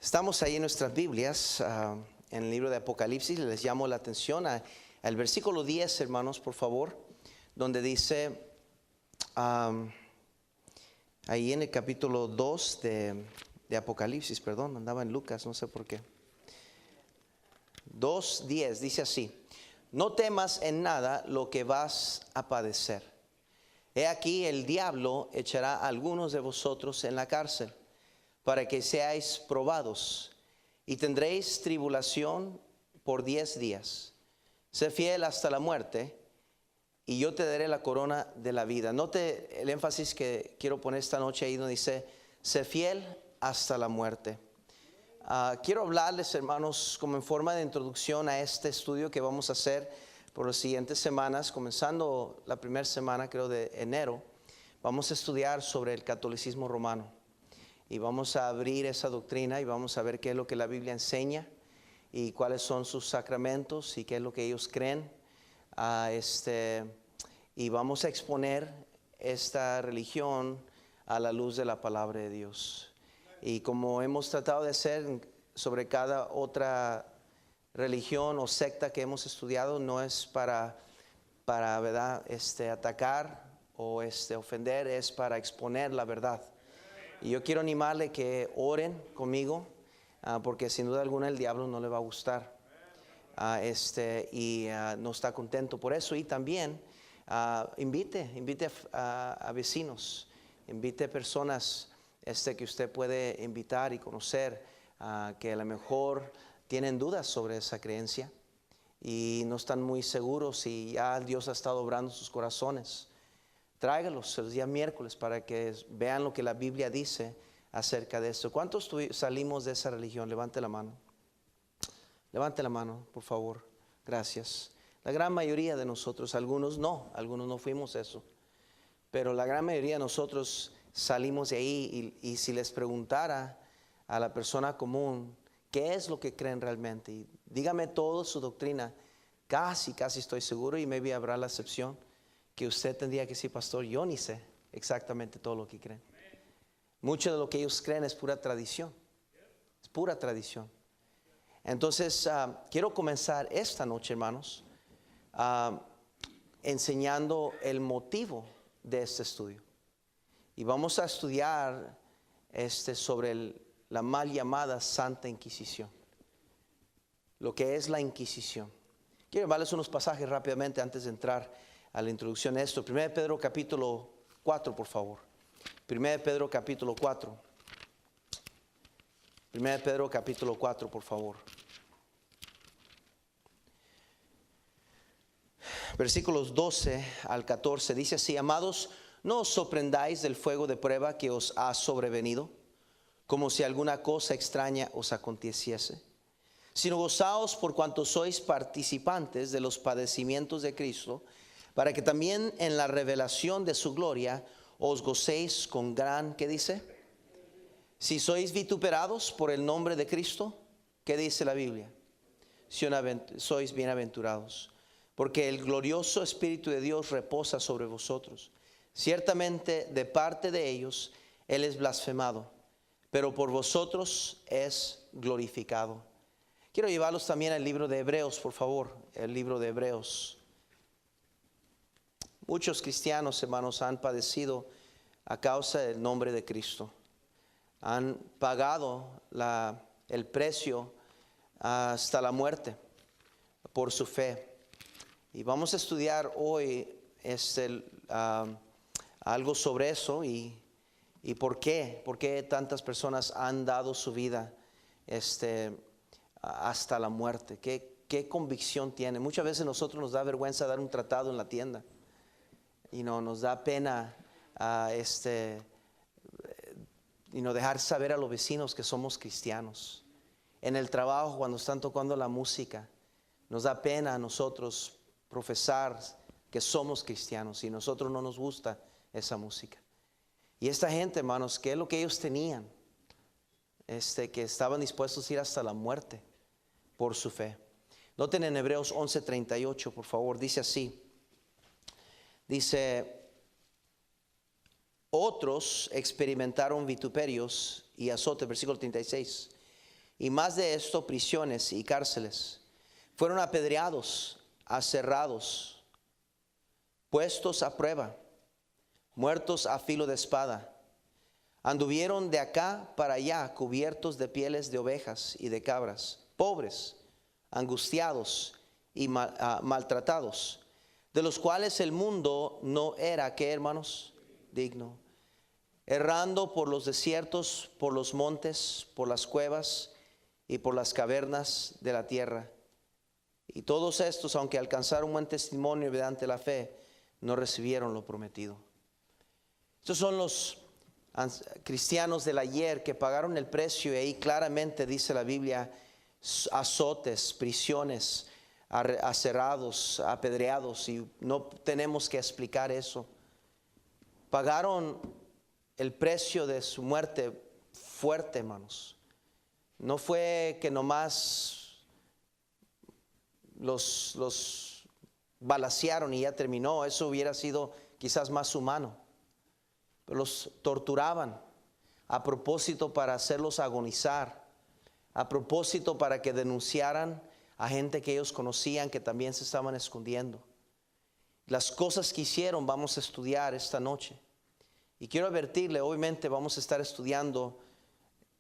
Estamos ahí en nuestras Biblias, en el libro de Apocalipsis. Les llamo la atención al versículo 10, hermanos, por favor, donde dice, ahí en el capítulo 2 de Apocalipsis, perdón, andaba en Lucas, no sé por qué. 2:10 dice así: no temas en nada lo que vas a padecer. He aquí, el diablo echará a algunos de vosotros en la cárcel, para que seáis probados, y tendréis tribulación por 10 días. Sé fiel hasta la muerte, y yo te daré la corona de la vida. Note el énfasis que quiero poner esta noche ahí donde dice, sé fiel hasta la muerte. Quiero hablarles, hermanos, como en forma de introducción a este estudio que vamos a hacer por las siguientes semanas, comenzando la primera semana, creo, de enero. Vamos a estudiar sobre el catolicismo romano. Y vamos a abrir esa doctrina y vamos a ver qué es lo que la Biblia enseña y cuáles son sus sacramentos y qué es lo que ellos creen. Y vamos a exponer esta religión a la luz de la palabra de Dios. Y como hemos tratado de hacer sobre cada otra religión o secta que hemos estudiado, no es para ¿verdad? Atacar o ofender, es para exponer la verdad. Y yo quiero animarle que oren conmigo, porque sin duda alguna el diablo no le va a gustar. No está contento por eso. Y también invite a vecinos, invite personas que usted puede invitar y conocer, que a lo mejor tienen dudas sobre esa creencia y no están muy seguros si ya Dios ha estado obrando sus corazones. Tráigalos el día miércoles para que vean lo que la Biblia dice acerca de esto. ¿Cuántos salimos de esa religión? Levante la mano. Levante la mano, por favor. Gracias. La gran mayoría de nosotros, algunos no fuimos eso. Pero la gran mayoría de nosotros salimos de ahí y si les preguntara a la persona común qué es lo que creen realmente, y dígame toda su doctrina, casi estoy seguro, y maybe habrá la excepción, que usted tendría que decir, pastor, yo ni sé exactamente todo lo que creen. Mucho de lo que ellos creen es pura tradición. Es pura tradición. Entonces, quiero comenzar esta noche, hermanos, enseñando el motivo de este estudio. Y vamos a estudiar sobre la mal llamada Santa Inquisición. Lo que es la Inquisición. Quiero darles unos pasajes rápidamente antes de entrar a la introducción de esto. 1 Pedro capítulo 4, por favor. 1 Pedro capítulo 4. 1 Pedro capítulo 4, por favor. Versículos 12 al 14 dice así: amados, no os sorprendáis del fuego de prueba que os ha sobrevenido, como si alguna cosa extraña os aconteciese, sino gozaos por cuanto sois participantes de los padecimientos de Cristo, para que también en la revelación de su gloria os gocéis con gran, ¿qué dice? Si sois vituperados por el nombre de Cristo, ¿qué dice la Biblia? Sois bienaventurados, porque el glorioso Espíritu de Dios reposa sobre vosotros. Ciertamente de parte de ellos Él es blasfemado, pero por vosotros es glorificado. Quiero llevarlos también al libro de Hebreos, por favor, el libro de Hebreos. Muchos cristianos, hermanos, han padecido a causa del nombre de Cristo. Han pagado el precio hasta la muerte por su fe. Y vamos a estudiar hoy algo sobre eso y por qué tantas personas han dado su vida hasta la muerte. ¿Qué convicción tiene? Muchas veces nosotros nos da vergüenza dar un tratado en la tienda. Nos da pena dejar saber a los vecinos que somos cristianos. En el trabajo, cuando están tocando la música, nos da pena a nosotros profesar que somos cristianos y a nosotros no nos gusta esa música. Y esta gente, hermanos, ¿qué es lo que ellos tenían? Que estaban dispuestos a ir hasta la muerte por su fe. Noten en Hebreos 11:38, por favor, dice así. Dice, otros experimentaron vituperios y azotes, versículo 36. y más de esto, prisiones y cárceles. Fueron apedreados, aserrados, puestos a prueba, muertos a filo de espada. Anduvieron de acá para allá cubiertos de pieles de ovejas y de cabras, pobres, angustiados y maltratados, de los cuales el mundo no era, ¿qué, hermanos? Digno. Errando por los desiertos, por los montes, por las cuevas y por las cavernas de la tierra. Y todos estos, aunque alcanzaron buen testimonio mediante la fe, no recibieron lo prometido. Estos son los cristianos del ayer que pagaron el precio, y ahí claramente dice la Biblia: azotes, prisiones, aserrados, apedreados, y no tenemos que explicar eso. Pagaron el precio de su muerte fuerte, hermanos. No fue que nomás los balacearon y ya terminó. Eso hubiera sido quizás más humano. Pero los torturaban a propósito para hacerlos agonizar, a propósito para que denunciaran a gente que ellos conocían que también se estaban escondiendo. Las cosas que hicieron vamos a estudiar esta noche. Y quiero advertirle, obviamente vamos a estar estudiando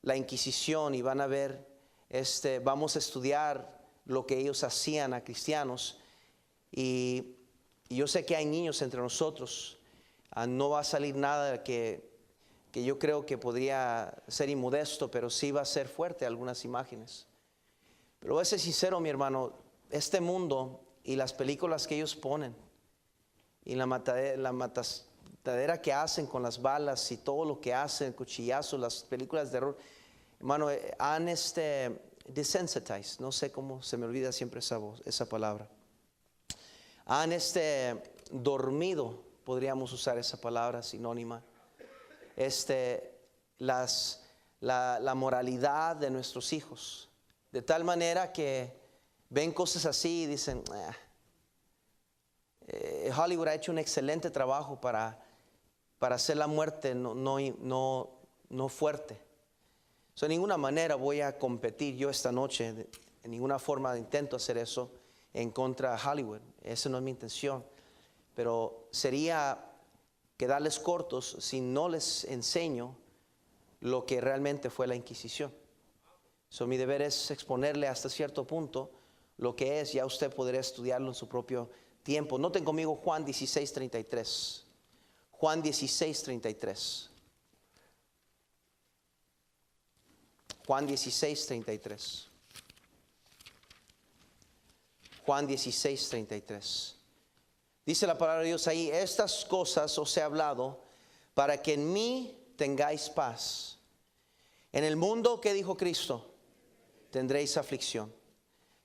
la Inquisición y van a ver, vamos a estudiar lo que ellos hacían a cristianos. Y yo sé que hay niños entre nosotros. No va a salir nada que yo creo que podría ser inmodesto, pero sí va a ser fuerte algunas imágenes. Pero voy a ser sincero, mi hermano, este mundo y las películas que ellos ponen y la matadera que hacen con las balas y todo lo que hacen, cuchillazos, las películas de terror, hermano, han desensitized, no sé cómo se me olvida siempre esa palabra. Han dormido, podríamos usar esa palabra sinónima, la moralidad de nuestros hijos, de tal manera que ven cosas así y dicen: Hollywood ha hecho un excelente trabajo para hacer la muerte no fuerte. De ninguna manera voy a competir yo esta noche, en ninguna forma intento hacer eso en contra de Hollywood. Esa no es mi intención. Pero sería quedarles cortos si no les enseño lo que realmente fue la Inquisición. Mi deber es exponerle hasta cierto punto lo que es. Ya usted podrá estudiarlo en su propio tiempo. Noten conmigo Juan 16:33. Juan 16:33. Juan 16:33. Juan 16:33. Dice la palabra de Dios ahí: estas cosas os he hablado para que en mí tengáis paz. En el mundo, ¿qué dijo Cristo? Tendréis aflicción,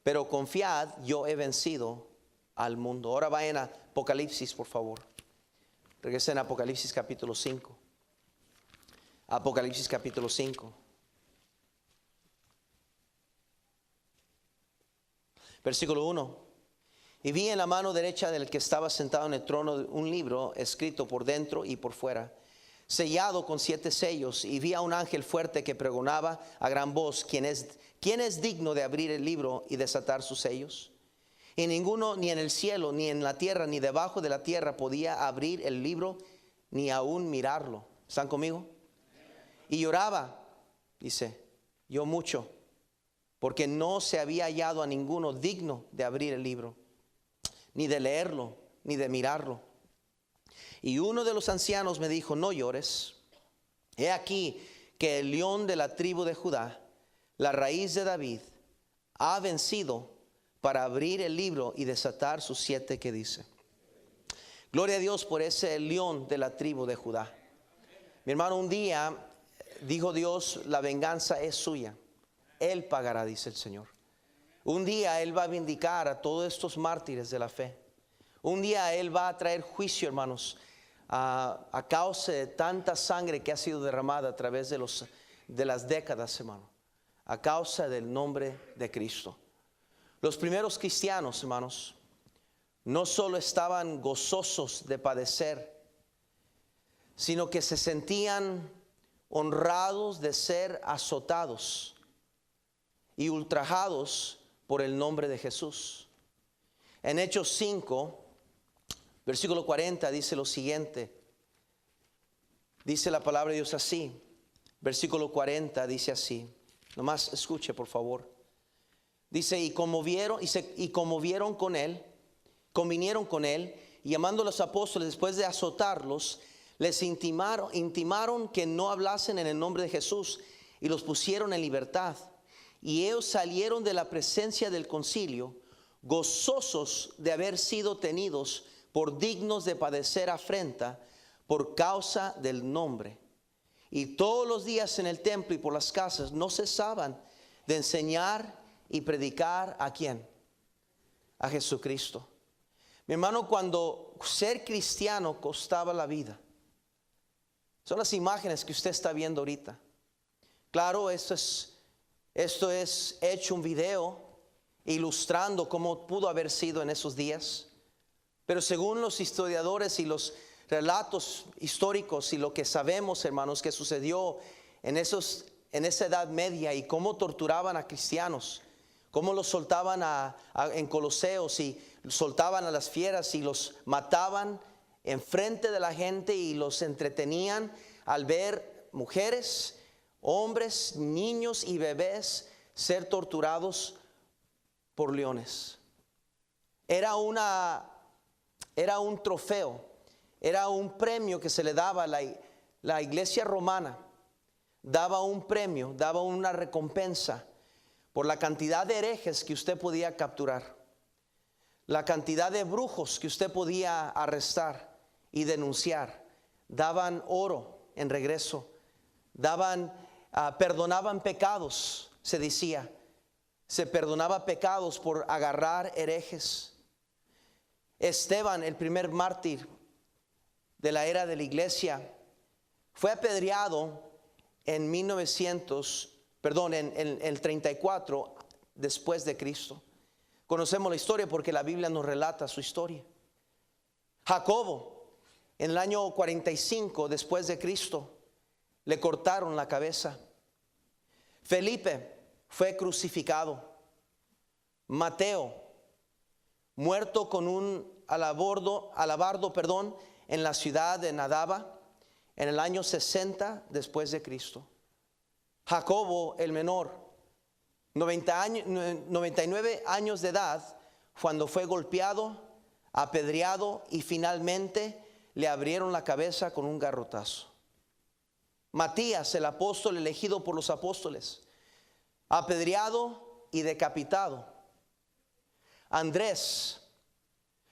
pero confiad, yo he vencido al mundo. Ahora vayan a Apocalipsis, por favor. Regresen a Apocalipsis capítulo 5. Apocalipsis capítulo 5. Versículo 1. Y vi en la mano derecha del que estaba sentado en el trono un libro escrito por dentro y por fuera, sellado con 7 sellos. Y vi a un ángel fuerte que pregonaba a gran voz: ¿Quién es digno de abrir el libro y desatar sus sellos? Y ninguno, ni en el cielo, ni en la tierra, ni debajo de la tierra, podía abrir el libro, ni aún mirarlo. ¿Están conmigo? Y lloraba, dice, yo mucho, porque no se había hallado a ninguno digno de abrir el libro, ni de leerlo, ni de mirarlo. Y uno de los ancianos me dijo: no llores. He aquí que el león de la tribu de Judá, la raíz de David, ha vencido para abrir el libro y desatar sus 7, que dice. Gloria a Dios por ese león de la tribu de Judá. Mi hermano, un día dijo Dios: la venganza es suya, Él pagará, dice el Señor. Un día Él va a vindicar a todos estos mártires de la fe. Un día Él va a traer juicio, hermanos, a causa de tanta sangre que ha sido derramada a través de las décadas, hermano, a causa del nombre de Cristo. Los primeros cristianos, hermanos, no solo estaban gozosos de padecer, sino que se sentían honrados de ser azotados y ultrajados por el nombre de Jesús. En Hechos 5, versículo 40 dice lo siguiente. Dice la palabra de Dios así. Versículo 40 dice así. Nomás escuche, por favor. Dice, y como vieron con él, convinieron con él, y llamando a los apóstoles después de azotarlos, les intimaron que no hablasen en el nombre de Jesús, y los pusieron en libertad. Y ellos salieron de la presencia del concilio, gozosos de haber sido tenidos por dignos de padecer afrenta por causa del nombre. Y todos los días en el templo y por las casas no cesaban de enseñar y predicar ¿a quién? A Jesucristo. Mi hermano, cuando ser cristiano costaba la vida. Son las imágenes que usted está viendo ahorita. Claro, esto es hecho un video ilustrando cómo pudo haber sido en esos días. Pero según los historiadores y los relatos históricos y lo que sabemos, hermanos, que sucedió en esa Edad Media y cómo torturaban a cristianos, cómo los soltaban en coliseos y soltaban a las fieras y los mataban enfrente de la gente y los entretenían al ver mujeres, hombres, niños y bebés ser torturados por leones. Era un trofeo, era un premio que se le daba a la iglesia romana. Daba un premio, daba una recompensa por la cantidad de herejes que usted podía capturar, la cantidad de brujos que usted podía arrestar y denunciar. Daban oro en regreso, perdonaban pecados, se decía. Se perdonaba pecados por agarrar herejes. Esteban, el primer mártir de la era de la iglesia, fue apedreado en el 34 después de Cristo. Conocemos la historia porque la Biblia nos relata su historia. Jacobo, en el año 45 después de Cristo, le cortaron la cabeza. Felipe fue crucificado. Mateo, muerto con un alabardo, en la ciudad de Nadaba, en el año 60 después de Cristo. Jacobo, el menor, 99 años de edad, cuando fue golpeado, apedreado y finalmente le abrieron la cabeza con un garrotazo. Matías, el apóstol elegido por los apóstoles, apedreado y decapitado. Andrés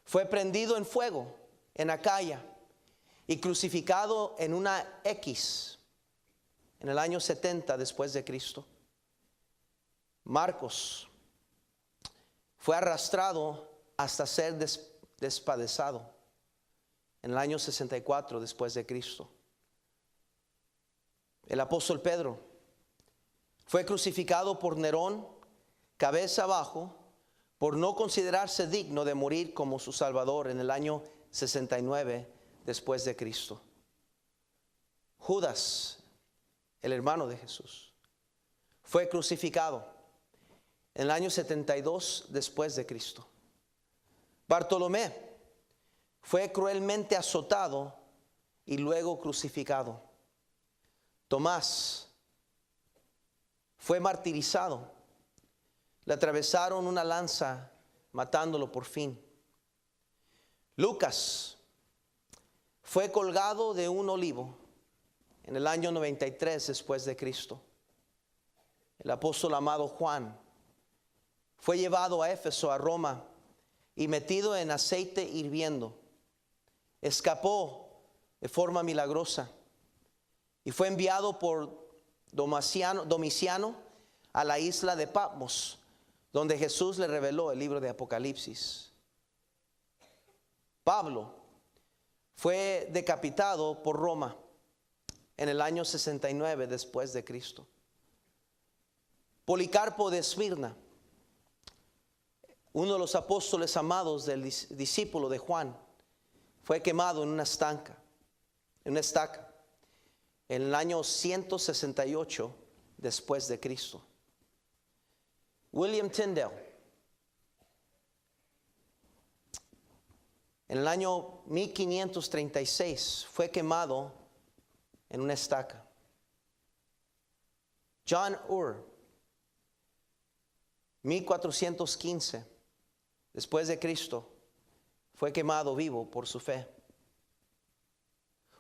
fue prendido en fuego en Acaya y crucificado en una X en el año 70 después de Cristo. Marcos fue arrastrado hasta ser despadezado en el año 64 después de Cristo. El apóstol Pedro fue crucificado por Nerón, cabeza abajo, por no considerarse digno de morir como su Salvador en el año 69 después de Cristo. Judas, el hermano de Jesús, fue crucificado en el año 72 después de Cristo. Bartolomé fue cruelmente azotado y luego crucificado. Tomás fue martirizado. Le atravesaron una lanza, matándolo por fin. Lucas fue colgado de un olivo en el año 93 después de Cristo. El apóstol amado Juan fue llevado a Éfeso, a Roma, y metido en aceite hirviendo. Escapó de forma milagrosa y fue enviado por Domiciano a la isla de Patmos, donde Jesús le reveló el libro de Apocalipsis. Pablo fue decapitado por Roma en el año 69 después de Cristo. Policarpo de Esmirna, uno de los apóstoles amados del discípulo de Juan, fue quemado en una estaca en el año 168 después de Cristo. William Tyndale, en el año 1536, fue quemado en una estaca. John Ur, 1415, después de Cristo, fue quemado vivo por su fe.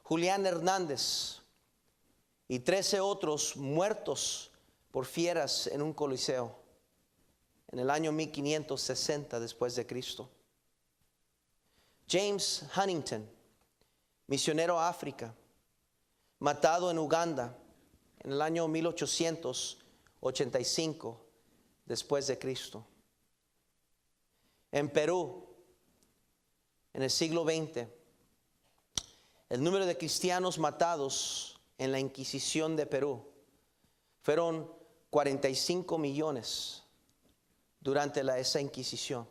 Julián Hernández y 13 otros muertos por fieras en un coliseo en el año 1560 después de Cristo. James Huntington, misionero a África, matado en Uganda en el año 1885 después de Cristo. En Perú, en el siglo XX, el número de cristianos matados en la Inquisición de Perú fueron 45 millones durante esa Inquisición,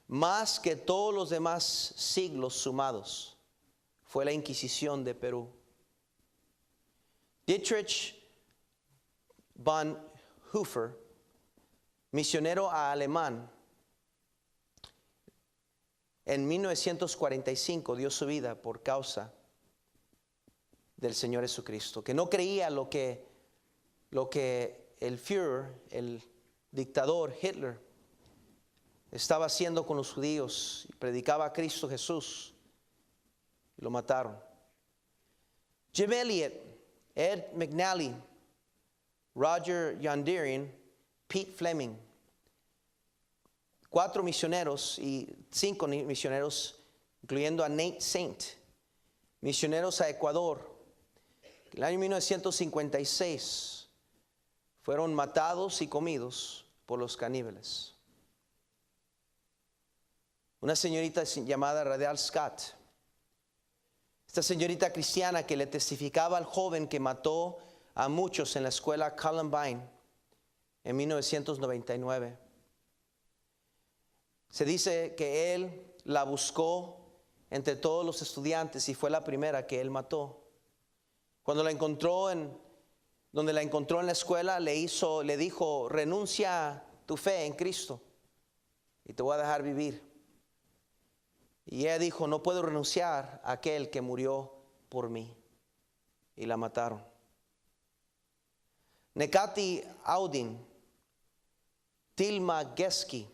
más que todos los demás siglos sumados. Fue la Inquisición de Perú. Dietrich Bonhoeffer, misionero alemán, en 1945 dio su vida por causa del Señor Jesucristo, que no creía lo que el Führer, el dictador Hitler, estaba haciendo con los judíos. Predicaba a Cristo Jesús y lo mataron. Jim Elliot, Ed McNally, Roger Younderian, Pete Fleming, 4 misioneros y 5 misioneros, incluyendo a Nate Saint, misioneros a Ecuador. En el año 1956 fueron matados y comidos por los caníbales. Una señorita llamada Radial Scott, esta señorita cristiana que le testificaba al joven que mató a muchos en la escuela Columbine en 1999. Se dice que él la buscó entre todos los estudiantes y fue la primera que él mató. Cuando la encontró donde la encontró en la escuela, le dijo: renuncia tu fe en Cristo y te voy a dejar vivir. Y ella dijo: no puedo renunciar a aquel que murió por mí. Y la mataron. Nekati Audin, Tilma Geski,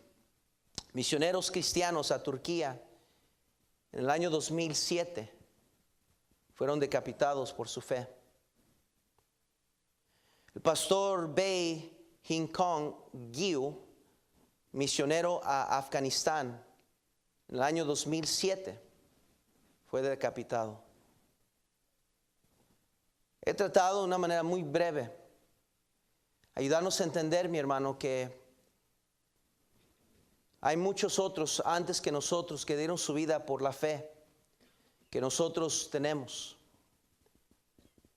misioneros cristianos a Turquía en el año 2007, fueron decapitados por su fe. El pastor Bae Hinkong Gyu, misionero a Afganistán en el año 2007, fue decapitado. He tratado de una manera muy breve ayudarnos a entender, mi hermano, que hay muchos otros antes que nosotros que dieron su vida por la fe que nosotros tenemos.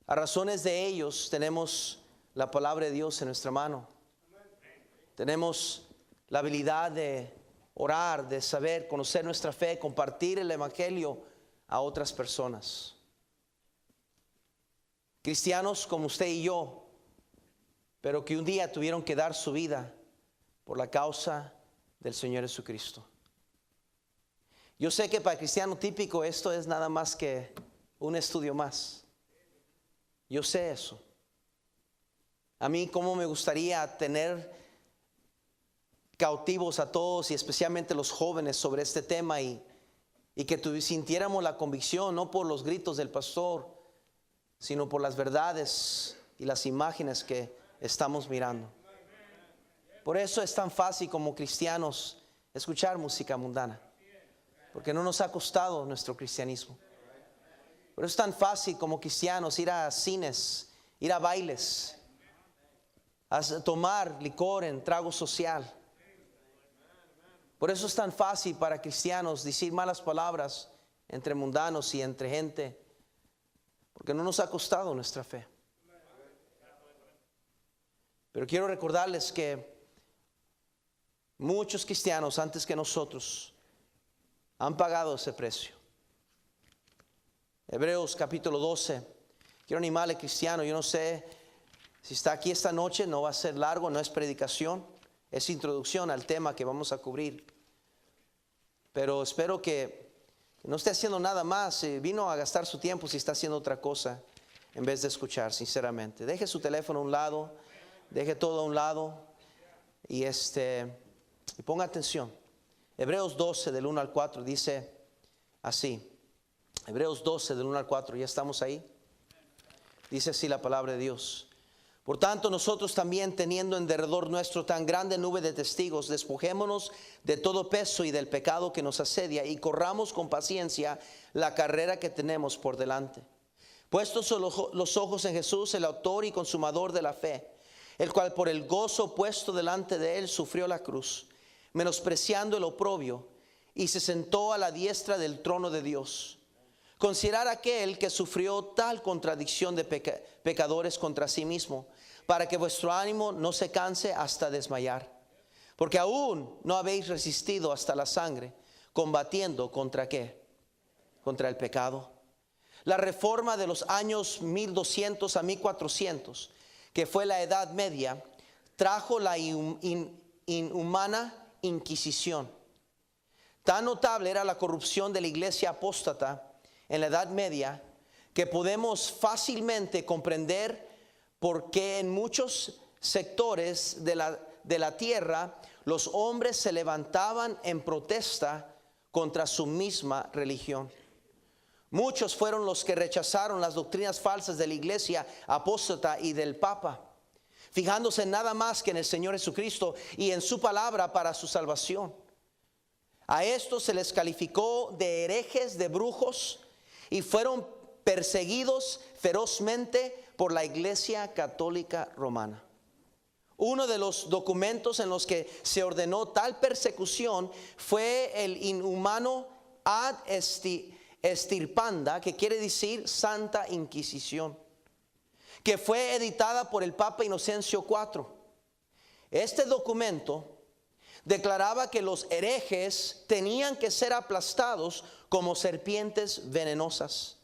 A razones de ellos tenemos la palabra de Dios en nuestra mano. Tenemos la habilidad de orar, de saber, conocer nuestra fe, compartir el evangelio a otras personas. Cristianos como usted y yo, pero que un día tuvieron que dar su vida por la causa del Señor Jesucristo. Yo sé que para el cristiano típico esto es nada más que un estudio más. Yo sé eso. A mí cómo me gustaría tener cautivos a todos y especialmente los jóvenes sobre este tema y que sintiéramos la convicción, no por los gritos del pastor, sino por las verdades y las imágenes que estamos mirando. Por eso es tan fácil como cristianos escuchar música mundana, porque no nos ha costado nuestro cristianismo. Por eso es tan fácil como cristianos ir a cines, ir a bailes, a tomar licor en trago social. Por eso es tan fácil para cristianos decir malas palabras entre mundanos y entre gente, porque no nos ha costado nuestra fe. Pero quiero recordarles que muchos cristianos antes que nosotros han pagado ese precio. Hebreos capítulo 12. Quiero animarle, cristiano, yo no sé si está aquí esta noche, no va a ser largo, no es predicación, Es introducción al tema que vamos a cubrir. Pero espero que no esté haciendo nada más. Vino a gastar su tiempo si está haciendo otra cosa en vez de escuchar, sinceramente. Deje su teléfono a un lado, deje todo a un lado y ponga atención. Hebreos 12 del 1 al 4 dice así. Hebreos 12 del 1 al 4, ¿ya estamos ahí? Dice así la palabra de Dios. Por tanto, nosotros también, teniendo en derredor nuestro tan grande nube de testigos, despojémonos de todo peso y del pecado que nos asedia, y corramos con paciencia la carrera que tenemos por delante. Puestos los ojos en Jesús, el autor y consumador de la fe, el cual por el gozo puesto delante de él sufrió la cruz, menospreciando el oprobio, y se sentó a la diestra del trono de Dios. Considerar aquel que sufrió tal contradicción de pecadores contra sí mismo, para que vuestro ánimo no se canse hasta desmayar. Porque aún no habéis resistido hasta la sangre, combatiendo ¿contra qué? Contra el pecado. La reforma de los años 1200 a 1400, que fue la Edad Media, trajo la inhumana Inquisición. Tan notable era la corrupción de la iglesia apóstata en la Edad Media, que podemos fácilmente comprender por qué en muchos sectores de la tierra los hombres se levantaban en protesta contra su misma religión. Muchos fueron los que rechazaron las doctrinas falsas de la iglesia apóstata y del Papa, fijándose nada más que en el Señor Jesucristo y en su palabra para su salvación. A estos se les calificó de herejes, de brujos, y fueron perseguidos ferozmente por la Iglesia Católica Romana. Uno de los documentos en los que se ordenó tal persecución fue el inhumano Ad Estirpanda, que quiere decir Santa Inquisición, que fue editada por el Papa Inocencio IV. Este documento declaraba que los herejes tenían que ser aplastados como serpientes venenosas.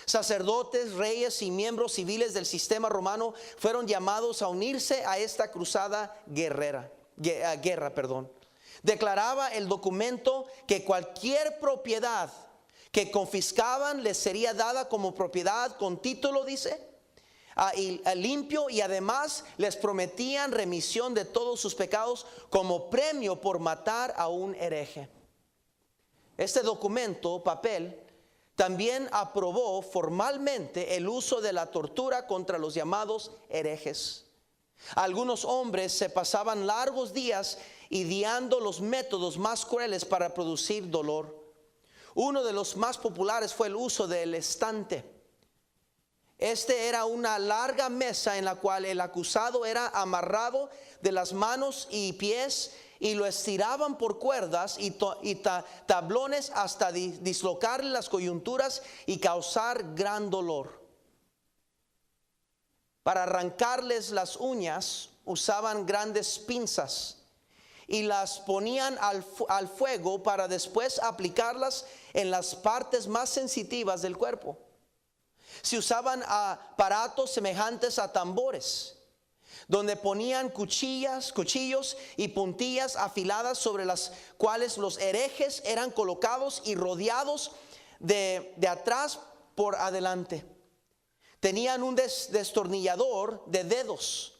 Sacerdotes, reyes y miembros civiles del sistema romano fueron llamados a unirse a esta cruzada guerra. Declaraba el documento que cualquier propiedad que confiscaban les sería dada como propiedad con título, dice, limpio, y además les prometían remisión de todos sus pecados como premio por matar a un hereje. Este documento, papel, también aprobó formalmente el uso de la tortura contra los llamados herejes. Algunos hombres se pasaban largos días ideando los métodos más crueles para producir dolor. Uno de los más populares fue el uso del estante. Este era una larga mesa en la cual el acusado era amarrado de las manos y pies, y lo estiraban por cuerdas y tablones hasta dislocarle las coyunturas y causar gran dolor. Para arrancarles las uñas usaban grandes pinzas y las ponían al fuego para después aplicarlas en las partes más sensitivas del cuerpo. Se usaban aparatos semejantes a tambores, donde ponían cuchillos y puntillas afiladas, sobre las cuales los herejes eran colocados y rodeados de atrás por adelante. Tenían un destornillador de dedos,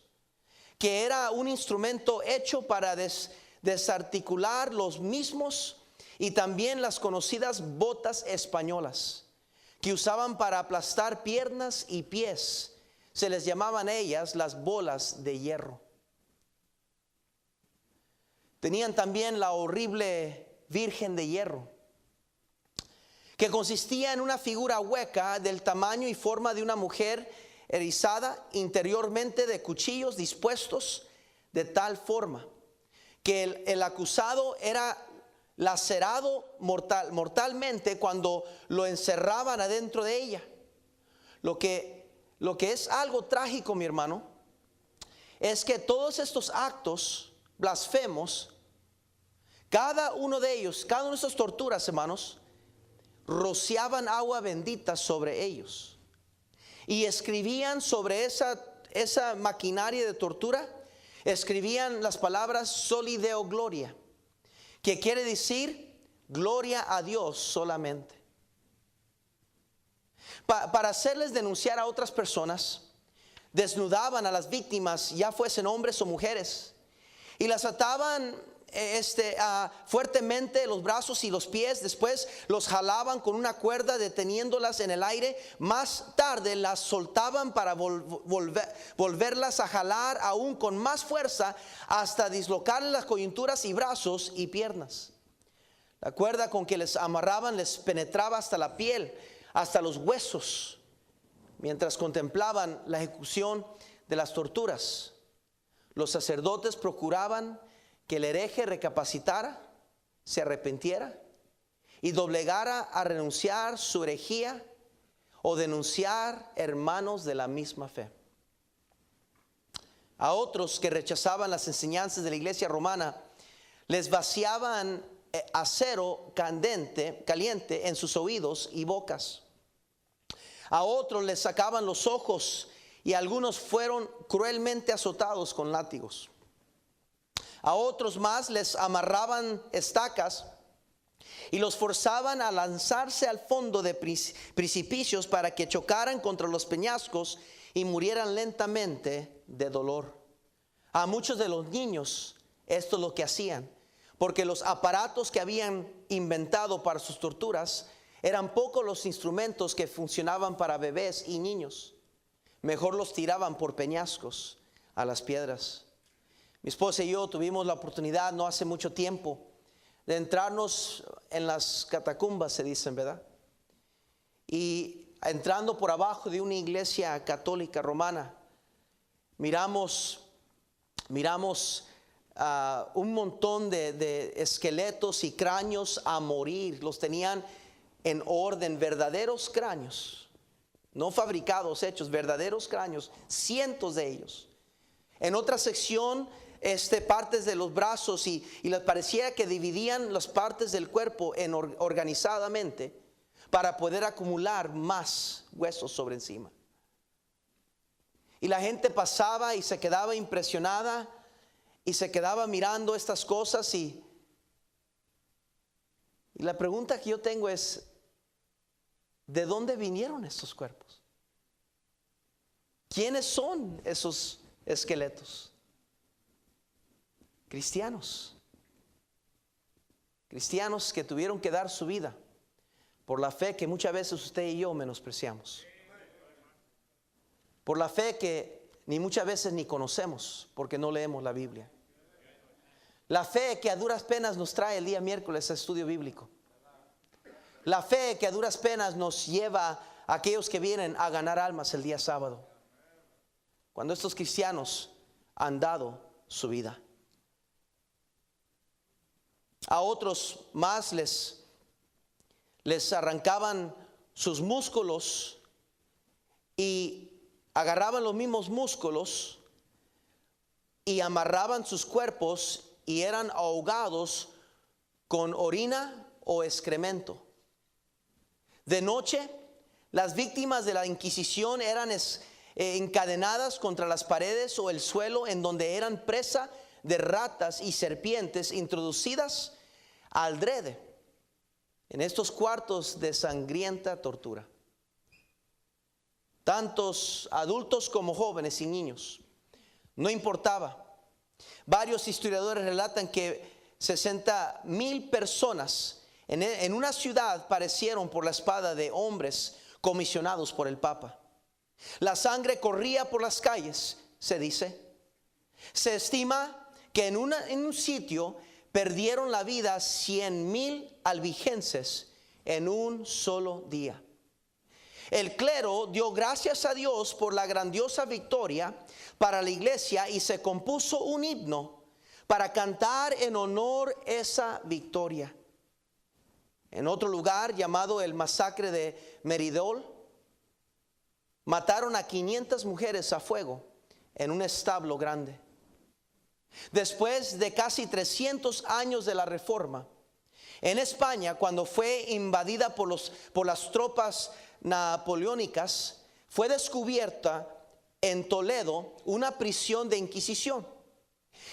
que era un instrumento hecho para desarticular los mismos, y también las conocidas botas españolas, que usaban para aplastar piernas y pies. Se les llamaban ellas las bolas de hierro. Tenían también la horrible Virgen de Hierro, que consistía en una figura hueca del tamaño y forma de una mujer erizada interiormente de cuchillos dispuestos de tal forma que el acusado era lacerado mortalmente cuando lo encerraban adentro de ella. Lo que es algo trágico, mi hermano, es que todos estos actos blasfemos, cada uno de ellos, cada una de estas torturas, hermanos, rociaban agua bendita sobre ellos y escribían sobre esa maquinaria de tortura, escribían las palabras soli Deo gloria, que quiere decir gloria a Dios solamente. Para hacerles denunciar a otras personas, desnudaban a las víctimas, ya fuesen hombres o mujeres, y las ataban fuertemente los brazos y los pies. Después los jalaban con una cuerda, deteniéndolas en el aire. Más tarde las soltaban para volverlas a jalar aún con más fuerza, hasta dislocarles las coyunturas y brazos y piernas. La cuerda con que les amarraban les penetraba hasta la piel, hasta los huesos, mientras contemplaban la ejecución de las torturas. Los sacerdotes procuraban que el hereje recapacitara, se arrepintiera y doblegara a renunciar su herejía o denunciar hermanos de la misma fe. A otros que rechazaban las enseñanzas de la iglesia romana, les vaciaban acero caliente en sus oídos y bocas. A otros les sacaban los ojos, y algunos fueron cruelmente azotados con látigos. A otros más les amarraban estacas y los forzaban a lanzarse al fondo de precipicios para que chocaran contra los peñascos y murieran lentamente de dolor. A muchos de los niños esto es lo que hacían, porque los aparatos que habían inventado para sus torturas eran pocos los instrumentos que funcionaban para bebés y niños. Mejor los tiraban por peñascos a las piedras. Mi esposa y yo tuvimos la oportunidad no hace mucho tiempo de entrarnos en las catacumbas, se dicen, ¿verdad? Y entrando por abajo de una iglesia católica romana, miramos un montón de esqueletos y cráneos a morir. Los tenían en orden, verdaderos cráneos, no fabricados, hechos, verdaderos cráneos, cientos de ellos. En otra sección, partes de los brazos, y les parecía que dividían las partes del cuerpo organizadamente para poder acumular más huesos sobre encima. Y la gente pasaba y se quedaba impresionada y se quedaba mirando estas cosas, y la pregunta que yo tengo es: ¿de dónde vinieron estos cuerpos? ¿Quiénes son esos esqueletos? Cristianos que tuvieron que dar su vida por la fe que muchas veces usted y yo menospreciamos, por la fe que ni muchas veces ni conocemos porque no leemos la Biblia, la fe que a duras penas nos trae el día miércoles a estudio bíblico, la fe que a duras penas nos lleva a aquellos que vienen a ganar almas el día sábado, cuando estos cristianos han dado su vida. A otros más les arrancaban sus músculos y agarraban los mismos músculos y amarraban sus cuerpos y eran ahogados con orina o excremento. De noche, las víctimas de la Inquisición eran encadenadas contra las paredes o el suelo, en donde eran presa de ratas y serpientes introducidas al adrede en estos cuartos de sangrienta tortura. Tantos adultos como jóvenes y niños, no importaba. Varios historiadores relatan que 60,000 personas en una ciudad perecieron por la espada de hombres comisionados por el Papa. La sangre corría por las calles, se dice. Se estima que en un sitio perdieron la vida 100,000 albigenses en un solo día. El clero dio gracias a Dios por la grandiosa victoria para la iglesia y se compuso un himno para cantar en honor esa victoria. En otro lugar llamado el masacre de Meridol, mataron a 500 mujeres a fuego en un establo grande. Después de casi 300 años de la Reforma, en España, cuando fue invadida por las tropas napoleónicas, fue descubierta en Toledo una prisión de Inquisición.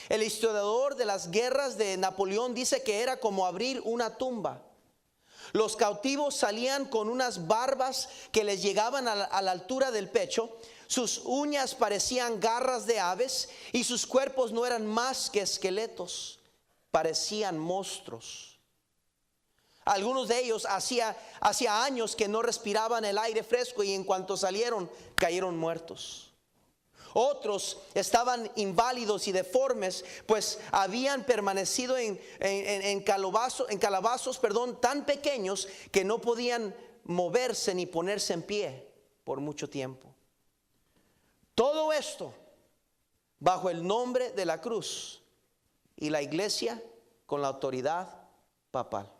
El historiador de las guerras de Napoleón dice que era como abrir una tumba. Los cautivos salían con unas barbas que les llegaban a la altura del pecho. Sus uñas parecían garras de aves y sus cuerpos no eran más que esqueletos. Parecían monstruos. Algunos de ellos hacía años que no respiraban el aire fresco y en cuanto salieron cayeron muertos. Otros estaban inválidos y deformes, pues habían permanecido en calabazos tan pequeños que no podían moverse ni ponerse en pie por mucho tiempo. Todo esto bajo el nombre de la cruz y la iglesia con la autoridad papal.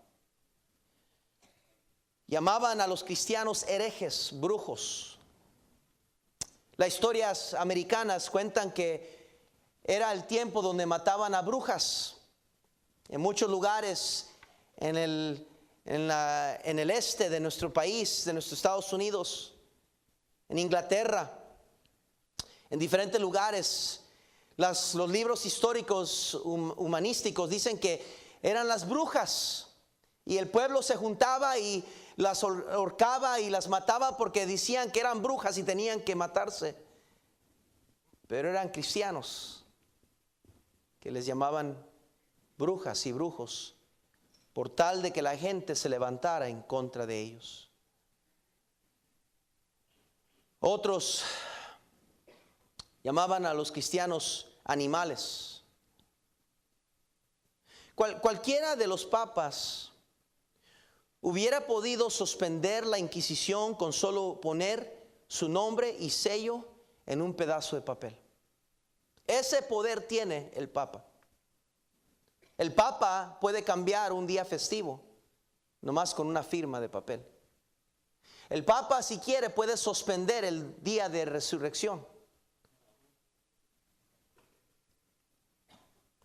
Llamaban a los cristianos herejes, brujos. Las historias americanas cuentan que era el tiempo donde mataban a brujas. En muchos lugares en el este de nuestro país, de nuestros Estados Unidos, en Inglaterra, en diferentes lugares, los libros históricos humanísticos dicen que eran las brujas y el pueblo se juntaba y las ahorcaba y las mataba porque decían que eran brujas y tenían que matarse. Pero eran cristianos que les llamaban brujas y brujos por tal de que la gente se levantara en contra de ellos. Otros llamaban a los cristianos animales. Cualquiera de los papas hubiera podido suspender la Inquisición con solo poner su nombre y sello en un pedazo de papel. Ese poder tiene el Papa. El Papa puede cambiar un día festivo, nomás con una firma de papel. El Papa, si quiere, puede suspender el día de resurrección.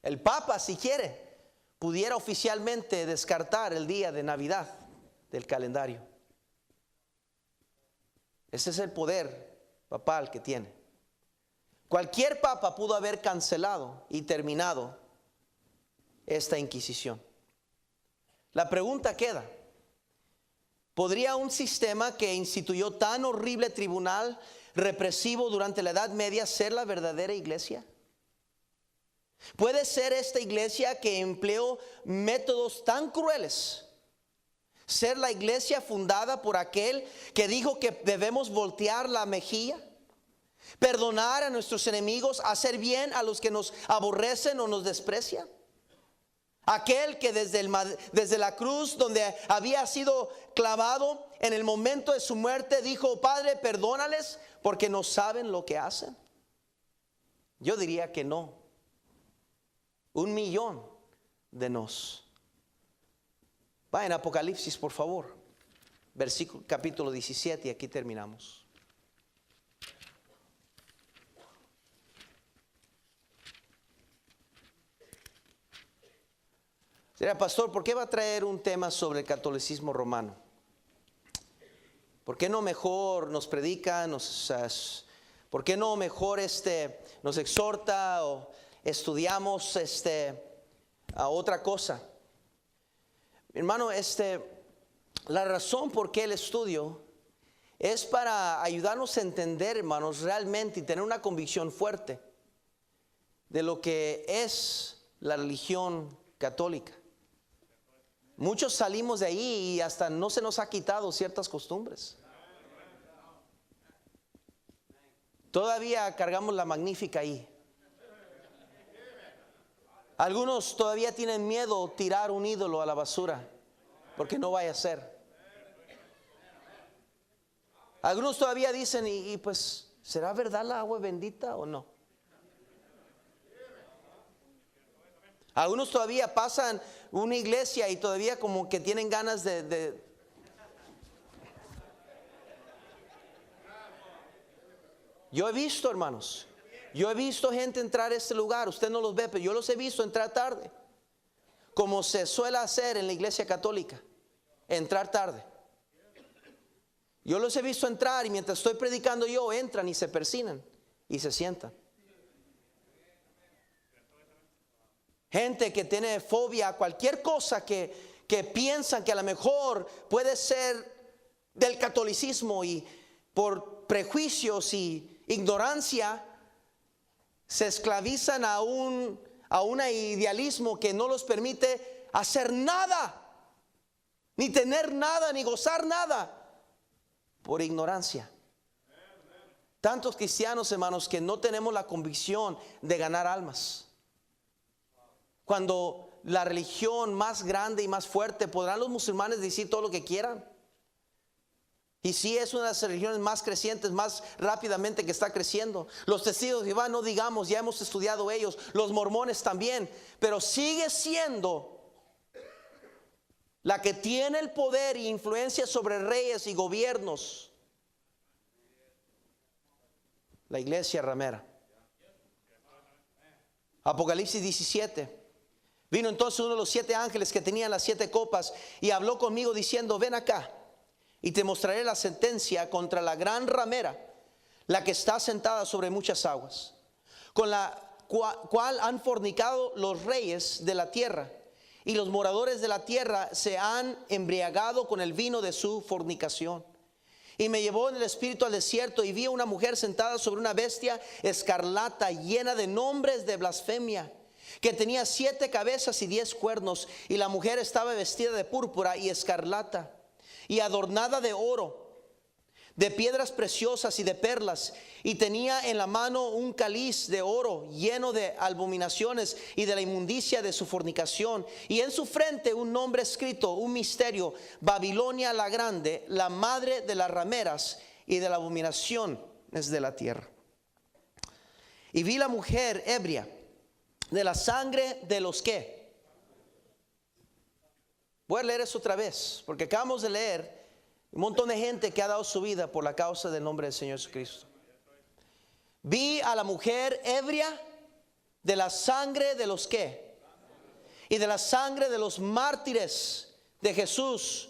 El Papa, si quiere, pudiera oficialmente descartar el día de Navidad del calendario. Ese es el poder papal que tiene. Cualquier papa pudo haber cancelado y terminado esta Inquisición. La pregunta queda: ¿podría un sistema que instituyó tan horrible tribunal represivo durante la Edad Media ser la verdadera iglesia? ¿Puede ser esta iglesia que empleó métodos tan crueles ser la iglesia fundada por aquel que dijo que debemos voltear la mejilla, perdonar a nuestros enemigos, hacer bien a los que nos aborrecen o nos desprecian? Aquel que desde la cruz donde había sido clavado, en el momento de su muerte dijo: Padre, perdónales porque no saben lo que hacen. Yo diría que no. 1,000,000 de nos. Va en Apocalipsis, por favor, versículo capítulo 17, y aquí terminamos. Será, pastor, ¿por qué va a traer un tema sobre el catolicismo romano? ¿Por qué no mejor nos predica, por qué no mejor nos exhorta o estudiamos a otra cosa? Hermano, la razón por qué el estudio es para ayudarnos a entender, hermanos, realmente, y tener una convicción fuerte de lo que es la religión católica. Muchos salimos de ahí y hasta no se nos ha quitado ciertas costumbres. Todavía cargamos la magnífica ahí. Algunos todavía tienen miedo tirar un ídolo a la basura, porque no vaya a ser. Algunos todavía dicen, y pues, ¿será verdad la agua bendita o no? Algunos todavía pasan una iglesia y todavía como que tienen ganas de Yo he visto, hermanos, yo he visto gente entrar a este lugar. Usted no los ve, pero yo los he visto entrar tarde, como se suele hacer en la iglesia católica, entrar tarde. Yo los he visto entrar y mientras estoy predicando yo, entran y se persignan y se sientan. Gente que tiene fobia a cualquier cosa que piensan que a lo mejor puede ser del catolicismo, y por prejuicios y ignorancia se esclavizan a un idealismo que no los permite hacer nada, ni tener nada, ni gozar nada, por ignorancia. Tantos cristianos, hermanos, que no tenemos la convicción de ganar almas. Cuando la religión más grande y más fuerte, podrán los musulmanes decir todo lo que quieran. Y sí, es una de las religiones más crecientes, más rápidamente que está creciendo. Los testigos de Jehová, no digamos, ya hemos estudiado ellos. Los mormones también. Pero sigue siendo la que tiene el poder e influencia sobre reyes y gobiernos, la iglesia ramera. Apocalipsis 17. Vino entonces uno de los 7 ángeles que tenían las 7 copas y habló conmigo diciendo: ven acá y te mostraré la sentencia contra la gran ramera, la que está sentada sobre muchas aguas, con la cual han fornicado los reyes de la tierra, y los moradores de la tierra se han embriagado con el vino de su fornicación. Y me llevó en el espíritu al desierto, y vi a una mujer sentada sobre una bestia escarlata, llena de nombres de blasfemia, que tenía 7 cabezas y 10 cuernos. Y la mujer estaba vestida de púrpura y escarlata, y adornada de oro, de piedras preciosas y de perlas, y tenía en la mano un cáliz de oro lleno de abominaciones y de la inmundicia de su fornicación, y en su frente un nombre escrito, un misterio: Babilonia la grande, la madre de las rameras y de la abominación de la tierra. Y vi la mujer ebria de la sangre de los que... Voy a leer eso otra vez, porque acabamos de leer un montón de gente que ha dado su vida por la causa del nombre del Señor Jesucristo. Vi a la mujer ebria de la sangre de los que, y de la sangre de los mártires de Jesús.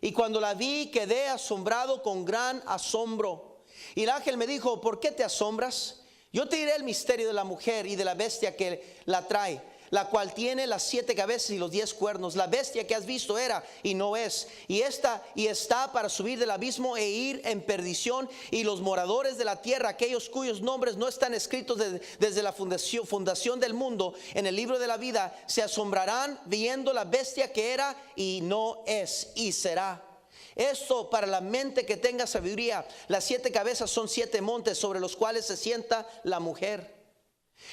Y cuando la vi, quedé asombrado con gran asombro. Y el ángel me dijo: ¿por qué te asombras? Yo te diré el misterio de la mujer y de la bestia que la trae, la cual tiene las 7 cabezas y los 10 cuernos. La bestia que has visto era y no es, y está para subir del abismo e ir en perdición. Y los moradores de la tierra, aquellos cuyos nombres no están escritos desde la fundación del mundo en el libro de la vida, se asombrarán viendo la bestia que era y no es y será. Esto para la mente que tenga sabiduría. Las 7 cabezas son 7 montes sobre los cuales se sienta la mujer,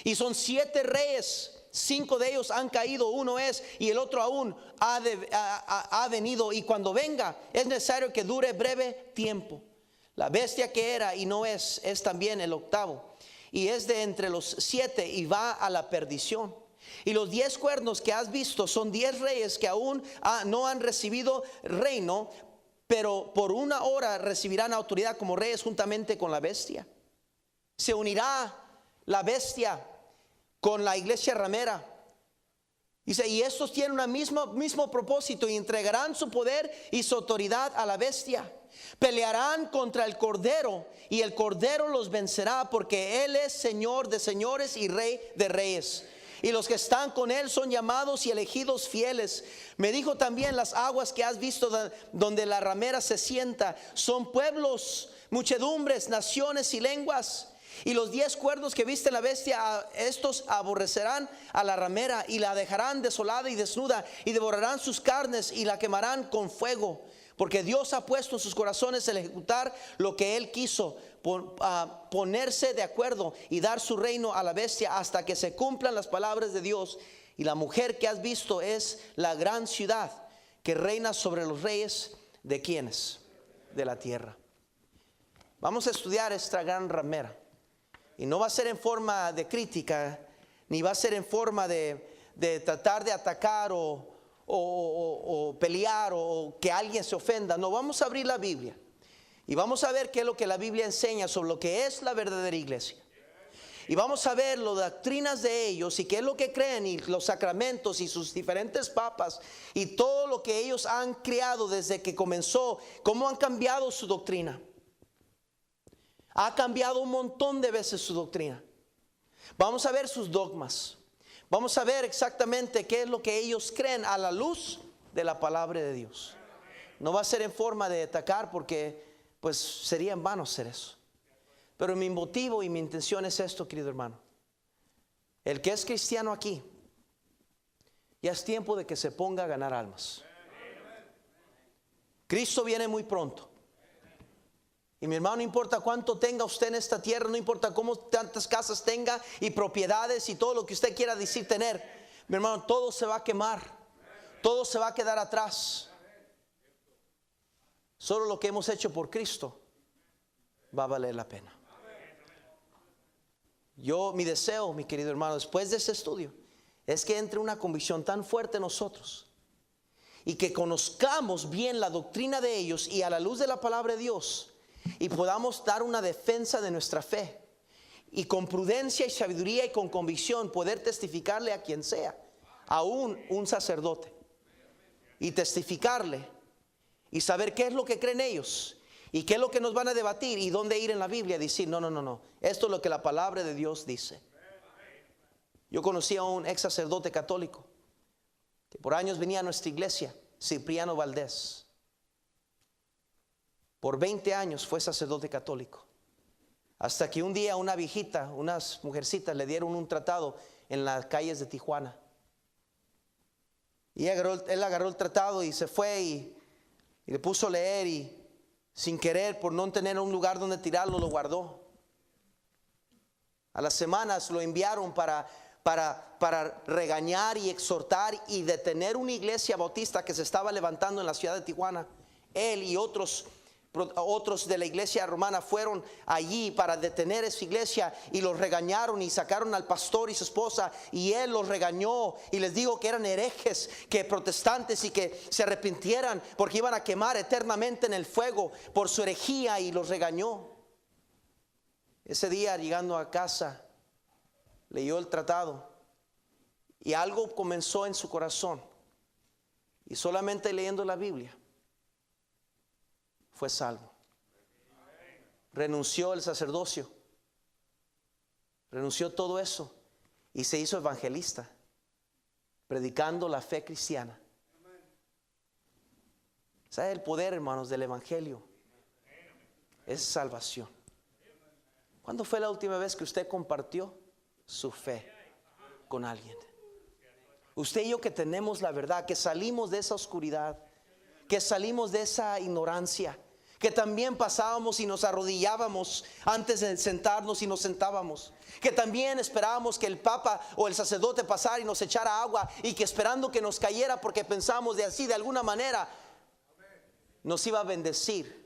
y son 7 reyes. 5 de ellos han caído, uno es, y el otro aún ha venido, y cuando venga es necesario que dure breve tiempo. La bestia que era y no es también el octavo, y es de entre los 7 y va a la perdición. Y los 10 cuernos que has visto son 10 reyes que aún no han recibido reino, pero por una hora recibirán autoridad como reyes juntamente con la bestia. Se unirá la bestia con la iglesia ramera. Dice: y estos tienen un mismo propósito, y entregarán su poder y su autoridad a la bestia. Pelearán contra el cordero, y el cordero los vencerá, porque él es Señor de señores y Rey de reyes. Y los que están con él son llamados y elegidos fieles. Me dijo también: las aguas que has visto donde la ramera se sienta son pueblos, muchedumbres, naciones y lenguas. Y los 10 cuernos que viste en la bestia, estos aborrecerán a la ramera y la dejarán desolada y desnuda, y devorarán sus carnes y la quemarán con fuego, porque Dios ha puesto en sus corazones el ejecutar lo que él quiso, ponerse de acuerdo y dar su reino a la bestia hasta que se cumplan las palabras de Dios. Y la mujer que has visto es la gran ciudad que reina sobre los reyes de quienes, de la tierra. Vamos a estudiar esta gran ramera. Y no va a ser en forma de crítica, ni va a ser en forma de tratar de atacar o pelear o que alguien se ofenda. No, vamos a abrir la Biblia y vamos a ver qué es lo que la Biblia enseña sobre lo que es la verdadera iglesia. Y vamos a ver las doctrinas de ellos y qué es lo que creen, y los sacramentos y sus diferentes papas y todo lo que ellos han creado desde que comenzó, cómo han cambiado su doctrina. Ha cambiado un montón de veces su doctrina. Vamos a ver sus dogmas. Vamos a ver exactamente qué es lo que ellos creen a la luz de la palabra de Dios. No va a ser en forma de atacar, porque pues sería en vano hacer eso. Pero mi motivo y mi intención es esto, querido hermano. El que es cristiano aquí, ya es tiempo de que se ponga a ganar almas. Cristo viene muy pronto. Y mi hermano, no importa cuánto tenga usted en esta tierra, no importa cómo tantas casas tenga y propiedades y todo lo que usted quiera decir tener, mi hermano, todo se va a quemar, todo se va a quedar atrás. Solo lo que hemos hecho por Cristo va a valer la pena. Mi deseo, mi querido hermano, después de este estudio, es que entre una convicción tan fuerte en nosotros y que conozcamos bien la doctrina de ellos y a la luz de la palabra de Dios, y podamos dar una defensa de nuestra fe, y con prudencia y sabiduría y con convicción poder testificarle a quien sea, aún un sacerdote, y testificarle y saber qué es lo que creen ellos y qué es lo que nos van a debatir y dónde ir en la Biblia, decir no, esto es lo que la palabra de Dios dice. Yo conocí a un ex sacerdote católico que por años venía a nuestra iglesia, Cipriano Valdés. Por 20 años fue sacerdote católico, hasta que un día una viejita, unas mujercitas le dieron un tratado en las calles de Tijuana. Y él agarró el tratado y se fue y le puso a leer, y sin querer, por no tener un lugar donde tirarlo, lo guardó. A las semanas lo enviaron para regañar y exhortar y detener una iglesia bautista que se estaba levantando en la ciudad de Tijuana. Él y otros de la iglesia romana fueron allí para detener esa iglesia, y los regañaron y sacaron al pastor y su esposa, y él los regañó y les dijo que eran herejes, que protestantes, y que se arrepintieran porque iban a quemar eternamente en el fuego por su herejía, y los regañó. Ese día, llegando a casa, leyó el tratado y algo comenzó en su corazón, y solamente leyendo la Biblia fue salvo. Renunció el sacerdocio, renunció todo eso y se hizo evangelista, predicando la fe cristiana. ¿Sabe el poder, hermanos, del evangelio? Es salvación. ¿Cuándo fue la última vez que usted compartió su fe con alguien? Usted y yo, que tenemos la verdad, que salimos de esa oscuridad, que salimos de esa ignorancia, que también pasábamos y nos arrodillábamos antes de sentarnos y nos sentábamos, que también esperábamos que el papa o el sacerdote pasara y nos echara agua, y que esperando que nos cayera porque pensamos de así, de alguna manera nos iba a bendecir.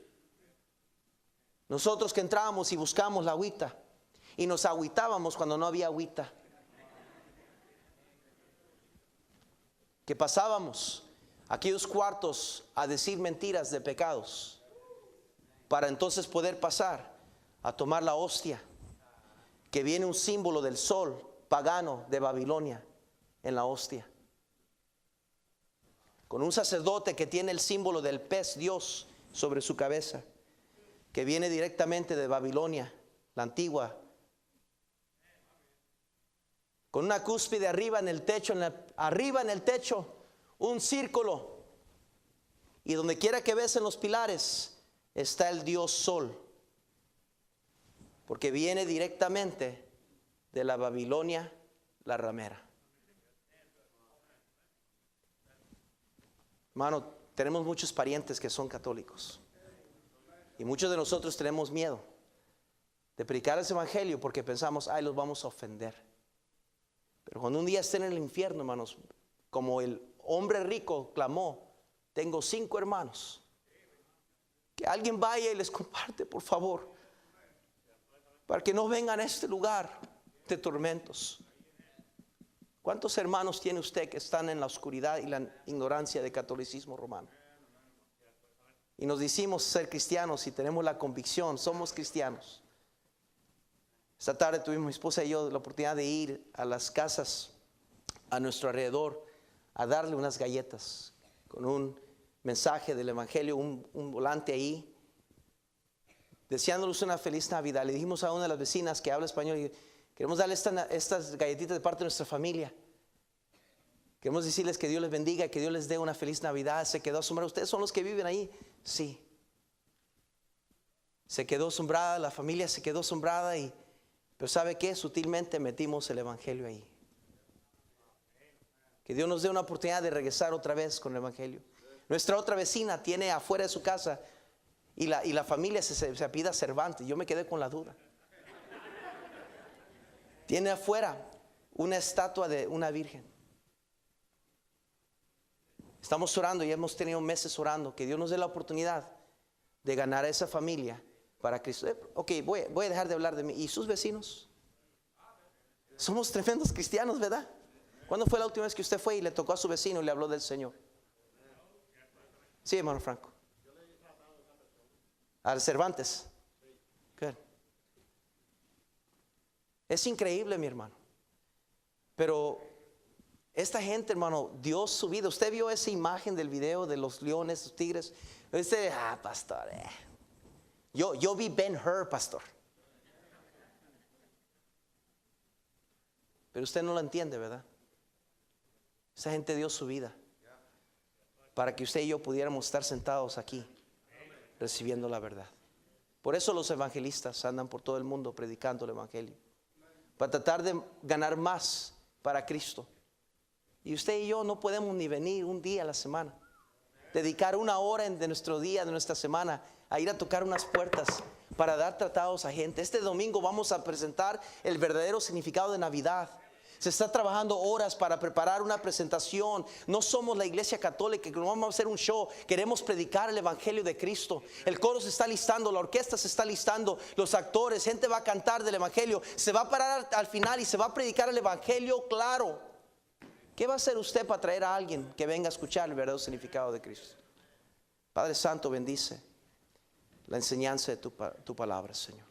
Nosotros que entrábamos y buscábamos la agüita y nos agüitábamos cuando no había agüita, que pasábamos aquellos cuartos a decir mentiras de pecados, para entonces poder pasar a tomar la hostia, que viene un símbolo del sol pagano de Babilonia en la hostia, con un sacerdote que tiene el símbolo del pez Dios sobre su cabeza, que viene directamente de Babilonia, la antigua, con una cúspide arriba en el techo, un círculo, y donde quiera que ves en los pilares está el Dios Sol, porque viene directamente de la Babilonia, la ramera. Hermano, tenemos muchos parientes que son católicos, y muchos de nosotros tenemos miedo de predicar ese evangelio porque pensamos, ay, los vamos a ofender. Pero cuando un día estén en el infierno, hermanos, como el hombre rico clamó, tengo 5 hermanos, que alguien vaya y les comparte, por favor, para que no vengan a este lugar de tormentos. ¿Cuántos hermanos tiene usted que están en la oscuridad y la ignorancia del catolicismo romano? Y nos decimos ser cristianos y tenemos la convicción, somos cristianos. Esta tarde tuvimos mi esposa y yo la oportunidad de ir a las casas a nuestro alrededor a darle unas galletas con un mensaje del evangelio, un volante ahí, deseándoles una feliz Navidad. Le dijimos a una de las vecinas que habla español, queremos darle estas galletitas de parte de nuestra familia, Queremos decirles que Dios les bendiga, que Dios les dé una feliz Navidad. Se quedó asombrada. ¿Ustedes son los que viven ahí? Sí. Se quedó asombrada, la familia se quedó asombrada. Pero ¿sabe qué? Sutilmente metimos el evangelio ahí. Que Dios nos dé una oportunidad de regresar otra vez con el evangelio. Nuestra otra vecina tiene afuera de su casa y la familia se apellida Cervantes. Yo me quedé con la duda. Tiene afuera una estatua de una virgen. Estamos orando y hemos tenido meses orando que Dios nos dé la oportunidad de ganar a esa familia para Cristo. Ok, voy a dejar de hablar de mí. ¿Y sus vecinos? Somos tremendos cristianos, ¿verdad? ¿Cuándo fue la última vez que usted fue y le tocó a su vecino y le habló del Señor? Sí, hermano Franco. Al Cervantes. Good. Es increíble, mi hermano. Pero esta gente, hermano, dio su vida. Usted vio esa imagen del video de los leones, los tigres. Usted, pastor. Yo vi Ben-Hur, pastor. Pero usted no lo entiende, ¿verdad? Esa gente dio su vida para que usted y yo pudiéramos estar sentados aquí recibiendo la verdad. Por eso los evangelistas andan por todo el mundo predicando el evangelio, para tratar de ganar más para Cristo. Y usted y yo no podemos ni venir un día a la semana, dedicar una hora de nuestro día, de nuestra semana, a ir a tocar unas puertas para dar tratados a gente. Este domingo vamos a presentar el verdadero significado de Navidad. Se está trabajando horas para preparar una presentación. No somos la iglesia católica que no vamos a hacer un show. Queremos predicar el evangelio de Cristo. El coro se está listando, la orquesta se está listando, los actores, gente va a cantar del evangelio. Se va a parar al final y se va a predicar el evangelio claro. ¿Qué va a hacer usted para traer a alguien que venga a escuchar el verdadero significado de Cristo? Padre Santo, bendice la enseñanza de tu palabra, Señor.